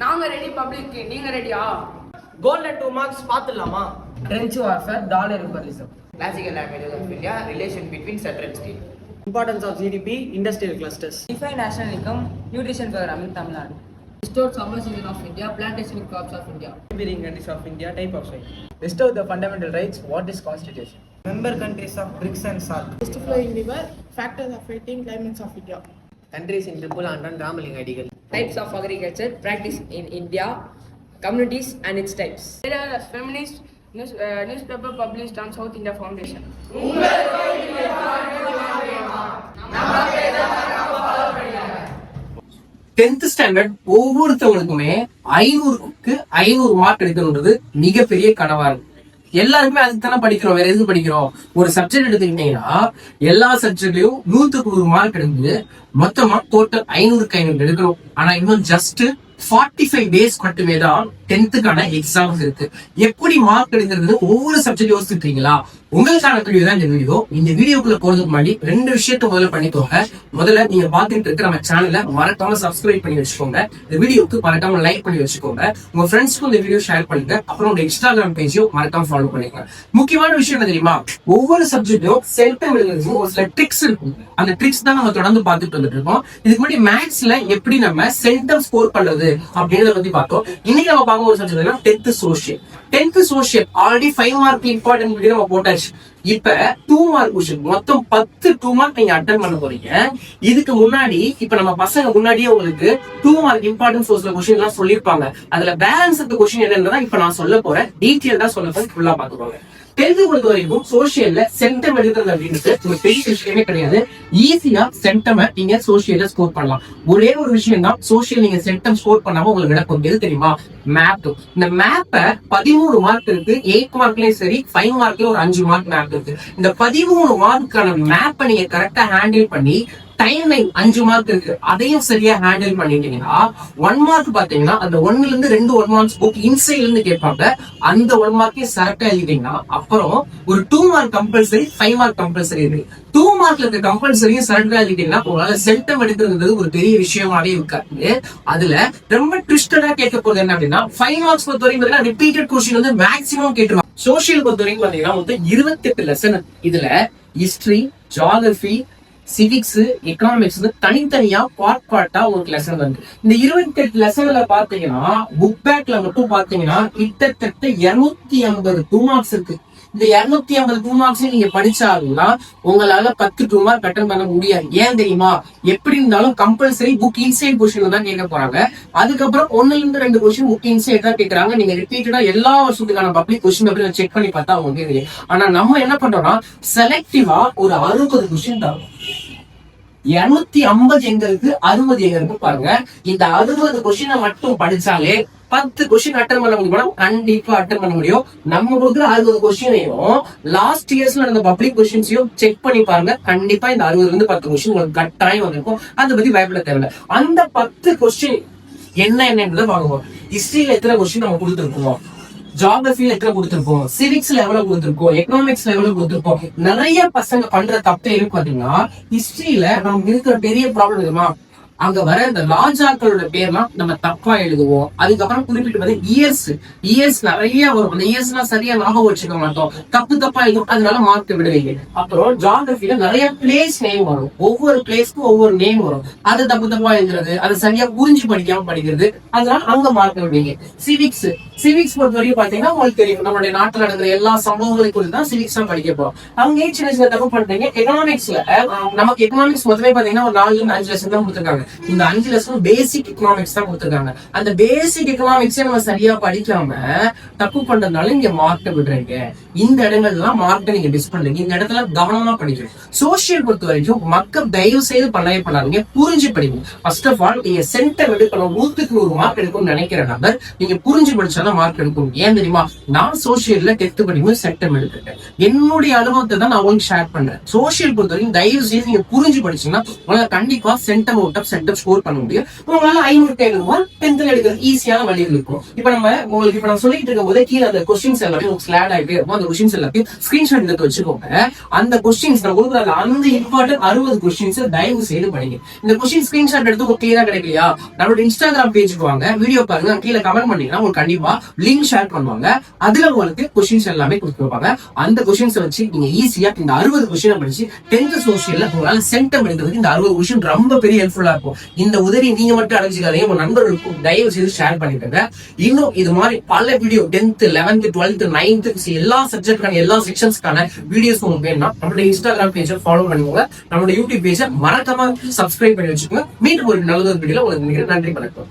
நாங்க ready public, நீங்க ரெடியா? கோல்டன் 2 மார்க்ஸ் பாத்துடலாமா? Trench warfare, dollar imperialism. Classical languages of India, relation between set and state. Importance of GDP, industrial clusters. Define national income, nutrition program in Tamil Nadu. Restored summer season of India, plantation crops of India. Neighboring countries of India, type of soil. Restore the fundamental rights. What is constitution? Member countries of BRICS and SAARC. East flowing river, factors affecting climates of India. Countries in Tripura and Ramalinga Adigal. Types of agriculture practiced in India, communities and its types. There are feminist newspaper published on South India Foundation. 10th standard ஒவ்வொருத்தவங்களுக்குமே 500க்கு 500 mark எடுக்கணுன்றது மிகப்பெரிய கனவா இருக்கு. எல்லாருக்குமே அதுக்கு தானே படிக்கிறோம், வேற எதுவும் படிக்கிறோம்? ஒரு சப்ஜெக்ட் எடுத்துக்கிட்டீங்கன்னா எல்லா சப்ஜெக்ட்லயும் 100க்கு 100 மார்க் எடுக்குது. மொத்தமா டோட்டல் 500க்கு 500 எடுக்கணும். ஆனா இன்னும் ஜஸ்ட் 45 டேஸ் மட்டுமே தான் 10th எக்ஸாம்ஸ் இருக்கு. எப்படி மார்க் எடுக்கிறது ஒவ்வொரு சப்ஜெக்ட் யோசிச்சுட்டீங்களா? உங்களுக்கான வீடியோ தான் இந்த வீடியோ. இந்த வீடியோக்குள்ள போறதுக்கு முன்னாடி 2 விஷயத்த முதல்ல பண்ணிக்கோங்க. முதல்ல நீங்க பாத்துட்டு இருக்க நம்ம சேனலை மறக்காம சப்ஸ்கிரைப் பண்ணி வச்சுக்கோங்க. இந்த வீடியோக்கு மறக்காம லைக் பண்ணி வச்சுக்கோங்க. உங்க ஃப்ரெண்ட்ஸ்க்கும் இந்த வீடியோ ஷேர் பண்ணுங்க. அப்புறம் உங்க இன்ஸ்டாகிராம் பேஜையும் மறக்காம ஃபாலோ பண்ணிக்கோங்க. முக்கியமான விஷயம் என்ன தெரியுமா? ஒவ்வொரு சப்ஜெக்டும் செல்ஃப் எழுதுறதுக்கு ஒரு சில ட்ரிக்ஸ் இருக்கும். அந்த ட்ரிக்ஸ் தான் நம்ம தொடர்ந்து பார்த்துட்டு வந்துட்டு இருக்கோம். இதுக்கு முன்னாடி மேத்ஸ்ல எப்படி நம்ம சென்டம் ஸ்கோர் பண்றது அப்படின்றத பத்தி பார்த்தோம். இன்னைக்கு நம்ம பார்க்க ஒரு subject 10th social. 10th social already 5 mark important video நம்ம போட்டாச்சு. இப்ப 2 மார்க் கொஸ்டின், மொத்தம் 10 2 மார்க் நீங்க அட்டெண்ட் பண்ண போறீங்க. இதுக்கு முன்னாடி இப்ப நம்ம பசங்க முன்னாடியே உங்களுக்கு 2 மார்க் இம்பார்ட்டன்ட் சோர்ஸ்ல கொஸ்டின் எல்லாம் சொல்லிருப்பாங்க. அதுல பேலன்ஸ் ஆஃப் கொஸ்டின் என்னன்றதா இப்ப நான் சொல்ல போறேன். டீடைல் தான் சொல்ல போறேன், ஃபுல்லா பாத்துக்கோங்க. 10th பொறுத்த வரைக்கும் சோஷியல்ல சென்டம் எடுக்கிறது அப்படின்றது ஒரு பெரிய விஷயமே கிடையாது. ஈஸியா சென்டம் நீங்க சோஷியல்ல ஸ்கோர் பண்ணலாம். ஒரே ஒரு விஷயம் தான், சோஷியல் நீங்க சென்டம் ஸ்கோர் பண்ணாம உங்களுக்கு நடக்கும் எது தெரியுமா? மேப். இந்த மேப்ப 13 மார்க் இருக்கு. 8 மார்க்லயும் சரி, 5 மார்க்ல ஒரு 5 மார்க் மேப் இருக்கு. இந்த 13 மார்க்கான மேப்பை நீங்க கரெக்டா ஹேண்டில் பண்ணி டைம் லைன் 5 மார்க் இருக்கு, அதையும் சரியா ஹேண்டில் பண்ணிட்டீங்கன்னா 1 மார்க் பாத்தீங்கன்னா அந்த 1ல இருந்து 2 1 மார்க்ஸ் புக் இன்சைட்ல இருந்து கேட்பாங்க. அந்த 1 மார்க்கையும் கரெக்டா எழுதிட்டீங்கன்னா அப்புறம் ஒரு 2 மார்க் கம்பல்சரி, 5 மார்க் கம்பல்சரி இருக்கு. 2 மார்க்ல இருக்க கம்பல்சரியும் கரெக்டா எழுதிட்டீங்கன்னா உங்களால சென்டம் எடுக்கிறது ஒரு பெரிய விஷயமாவே இருக்காது. அதுல ரொம்ப ட்விஸ்டடா கேட்க போறது என்ன அப்படின்னா 5 மார்க்ஸ் பொறுத்த வரைக்கும் ரிப்பீட்டட் கொஸ்டின் வந்து மேக்ஸிமம் கேட்டுருவாங்க. சோஷியல் பொறுத்த வரைக்கும் பாத்தீங்கன்னா மொத்தம் 28 லெசன். இதுல ஹிஸ்டரி, ஜியோகிராஃபி, சிவிக்ஸ், எக்கனாமிக்ஸ் தனித்தனியா பார்ட்டா உங்களுக்கு லெசன் வந்து இந்த 28 லெசன்ல பாத்தீங்கன்னா புக் பேக்ல மட்டும் பாத்தீங்கன்னா கிட்டத்தட்ட 250 2 மார்க்ஸ் இருக்கு. இந்த 250 2 மார்க்ஸ் நீங்க படிச்சாருன்னா உங்களால 10 2 மார்க் அட்டெண்ட் பண்ண முடியாது. ஏன் தெரியுமா? எப்படி இருந்தாலும் கம்பல்சரி புக் இன்சைட் கொஸ்டின் தான் கேட்க போறாங்க. அதுக்கப்புறம் 1ல இருந்து 2 கொஸ்டின் புக் இன்சைட் தான் கேட்கறாங்க. நீங்க ரிப்பீட்டடா எல்லா வருஷத்துக்கான பப்ளிக் கொஸ்டின் பேப்பர் செக் பண்ணி பார்த்தா அவங்க தெரியும். ஆனா நம்ம என்ன பண்றோம்னா செலக்டிவா ஒரு 60 கொஸ்டின் தான். 250 எங்க இருக்கு, 60 எங்க இருக்கு பாருங்க. இந்த 60 கொஸ்டினை மட்டும் படிச்சாலே 10 கொஸ்டின் அட்டன் பண்ண முடியுமா? கண்டிப்பா அட்டன் பண்ண முடியும். நம்ம கொடுக்குற 60 கொஸ்டினையும் லாஸ்ட் இயர்ஸ்ல நடந்த பப்ளிக் கொஸ்டின்ஸையும் செக் பண்ணி பாருங்க. கண்டிப்பா இந்த 60ல இருந்து 10 கொஸ்டின் உங்களுக்கு கட்டாயம் வந்திருக்கும். அதை பத்தி பயப்பட தேவையில்லை. அந்த 10 கொஸ்டின் என்னன்றதை பார்க்கணும். ஹிஸ்டரியில எத்தனை கொஸ்டின் நம்ம கொடுத்துருக்கோம், ஜியோகிராஃபில எத்தனை கொடுத்திருப்போம், சிவிக்ஸ்ல எவ்வளவு கொடுத்திருப்போம், எக்கனாமிக்ஸ்ல எவ்வளவு கொடுத்திருப்போம். நிறைய பசங்க பண்ற தப்பே இருக்கு பாத்தீங்கன்னா ஹிஸ்டரியில நமக்கு இருக்கிற பெரிய ப்ராப்ளம் தெரியுமா? அங்க வர இந்த ராஜாக்களோட பேர்லாம் நம்ம தப்பா எழுதுவோம். அதுக்கப்புறம் குறிப்பிட்டு இயர்ஸ் நிறைய வரும். அந்த இயர்ஸ்லாம் சரியா ஞாபகம் வச்சுக்க மாட்டோம், தப்பா எழுதும். அதனால மார்க் விடுவீங்க. அப்புறம் ஜியோகிராஃபில நிறைய பிளேஸ் நேம் வரும். ஒவ்வொரு பிளேஸ்க்கும் ஒவ்வொரு நேம் வரும். அது தப்பா எழுதுறது, அது சரியா புரிஞ்சு படிக்காம படிக்கிறது, அதனால அங்க மார்க் விடுவீங்க. சிவிக்ஸ் பொறுத்த வரைக்கும் பாத்தீங்கன்னா உங்களுக்கு தெரியும், நம்மளுடைய நாட்டுல நடக்கிற எல்லா சம்பவங்களையும் குறித்து தான் சிவிக்ஸ் தான் படிக்க போறோம். அவங்க சின்ன தப்பு பண்றீங்க. எக்கனாமிக்ஸ்ல நமக்கு எக்கனாமிக்ஸ் முதலே பாத்தீங்கன்னா ஒரு 4 இருந்து 5 லெசன் தான் கொடுத்துருக்காங்க. இந்த 5 லெசன் பேசிக் எக்கனாமிக்ஸ் தான் கொடுத்துருக்காங்க. அந்த பேசிக் எக்கனாமிக்ஸே நம்ம சரியா படிக்காம தப்பு பண்றதுனால இங்க மார்க் விடுறீங்க. இந்த இடங்கள்லாம் மார்க் நீங்க மிஸ் பண்றீங்க. இந்த இடத்துல கவனமா படிக்கணும். சோசியல் பொறுத்த வரைக்கும் மக்கள் தயவு செய்து பண்ணவே பண்ணாதீங்க, புரிஞ்சு படிங்க. ஃபர்ஸ்ட் ஆஃப் ஆல் நீங்க சென்டம் எடுக்கணும், 100க்கு 100 மார்க் எடுக்கணும்னு நினைக்கிற நபர் நீங்க புரிஞ்சு படிச்சாலும் மார்க் எடுக்கும். ஏன் தெரியுமா? நான் சோசியல்ல 10th படிக்கும் சென்டம் எடுத்துட்டேன். என்னுடைய அனுபவத்தை தான் நான் உங்களுக்கு ஷேர் பண்றேன். சோசியல் பொறுத்த வரைக்கும் தயவு செய்து நீங்க புரிஞ்சு படிச்சீங்கன்னா உங்களுக்கு கண்டிப்பா சென்டம் அவுட் ஆஃப் செட்டப் ஸ்கோர் பண்ண முடியும். உங்களால 500 எழுதுமா 10th எடுக்கிற ஈஸியான வழிகள் இருக்கும். இப்ப நான் சொல்லிட்டு இருக்கும் போதே கீழே அந்த கொஸ்டின்ஸ் எல்லாமே ஸ்லாட் ஆகிட்டே இருக்கும். அந்த கொஸ்டின்ஸ் எல்லாத்தையும் ஸ்கிரீன்ஷாட் எடுத்து வச்சுக்கோங்க. அந்த கொஸ்டின்ஸ் நான் கொடுக்குற அந்த இம்பார்ட்டன்ட் 60 கொஸ்டின்ஸ் தயவு செய்து படிங்க. இந்த கொஸ்டின் ஸ்கிரீன்ஷாட் எடுத்து உங்களுக்கு கிளியரா கிடைக்கலையா, நம்மளோட இன்ஸ்டாகிராம் பேஜுக்கு வாங்க, வீடியோ பாருங்க, கீழே கமெண்ட் பண்ணீங்கன்னா உங்களுக்கு கண்டிப்பா லிங்க் ஷேர் பண்ணுவாங்க. அதுல உங்களுக்கு கொஸ்டின்ஸ் எல்லாமே கொடுத்துருப்பாங்க. அந்த கொஸ்டின்ஸ் வச்சு நீங்க ஈஸியா இந்த 60 கொஸ்டின் படிச்சு 10th சோசியல்ல உங்களால சென்டம் எடுக்கிறதுக்கு இந்த 60 கொஸ்டின் ரொம்ப பெரிய ஹெல்ப்ஃபுல்லா இருக்கும். இந்த உதவி நீங்க மட்டும் அடைஞ்சிக்காதீங்க, உங்க நண்பர்களுக்கும் தயவு செய்து ஷேர் பண்ணிக்கோங்க. இன்னும் இது மாதிரி பல video 10th 11th 12th 9th எல்லா சப்ஜெக்ட்கான எல்லா செக்ஷன்ஸ்க்கான வீடியோஸ் உங்களுக்கு வேணும்னா நம்மளோட இன்ஸ்டாகிராம் பேஜை ஃபாலோ பண்ணிக்கோங்க. நம்மளோட யூடியூப் பேஜை மறக்காம சப்ஸ்கிரைப் பண்ணி வச்சுக்கோங்க. மீண்டும் ஒரு நல்ல வீடியோல உங்களுக்கு நன்றி வணக்கம்.